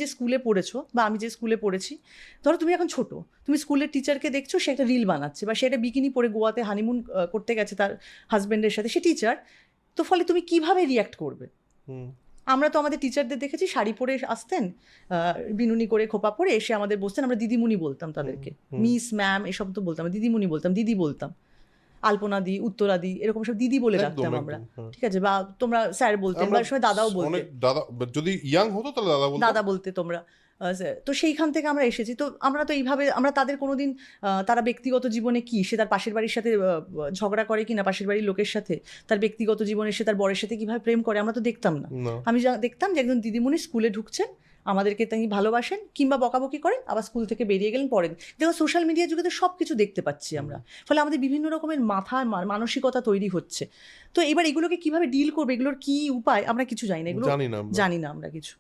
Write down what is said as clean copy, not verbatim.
যে স্কুলে পড়েছো বা আমি যে স্কুলে পড়েছি, ধরো তুমি এখন ছোট, তুমি স্কুলের টিচারকে দেখছো সে একটা রিল বানাচ্ছে বা সে একটা বিকিনি পরে গোয়াতে হানিমুন করতে গেছে তার হাজবেন্ডের সাথে, সে টিচার। তো ফলে তুমি কিভাবে রিয়াক্ট করবে? আমরা তো আমাদের টিচারদের দেখেছি শাড়ি পরে আসতেন, বিনুনি করে খোপা পরে এসে আমাদের বসতেন, আমরা দিদিমণি বলতাম তাদেরকে, মিস ম্যাম এসব তো বলতাম, দিদিমণি বলতাম, দিদি বলতাম, আলপনা দি, উত্তরা দি, এরকম সব দিদি বলে ডাকতাম আমরা। ঠিক আছে, বা তোমরা স্যার বলতেন, বা সময় দাদাও বলতে, দাদা যদি ইয়াং হতো তাহলে দাদা বলতে তোমরা। তো সেইখান থেকে আমরা এসেছি, তো আমরা তো এইভাবে আমরা তাদের কোনোদিন তারা ব্যক্তিগত জীবনে কি, সে তার পাশের বাড়ির সাথে ঝগড়া করে কিনা, পাশের বাড়ির লোকের সাথে, তার ব্যক্তিগত জীবনে সে তার বরের সাথে কিভাবে প্রেম করে, আমরা তো দেখতাম না। আমি দেখতাম যে একজন দিদিমণি স্কুলে ঢুকছেন, আমাদেরকে তিনি ভালোবাসেন কিংবা বকাবকি করেন, আবার স্কুল থেকে বেরিয়ে গেলেন পরের দিন। দেখো সোশ্যাল মিডিয়ার যুগে তো সব কিছু দেখতে পাচ্ছি আমরা, ফলে আমাদের বিভিন্ন রকমের মানসিকতা তৈরি হচ্ছে। তো এবার এগুলোকে কিভাবে ডিল করবে, এগুলোর কি উপায়, আমরা কিছু জানি না, এগুলো জানি না আমরা কিছু।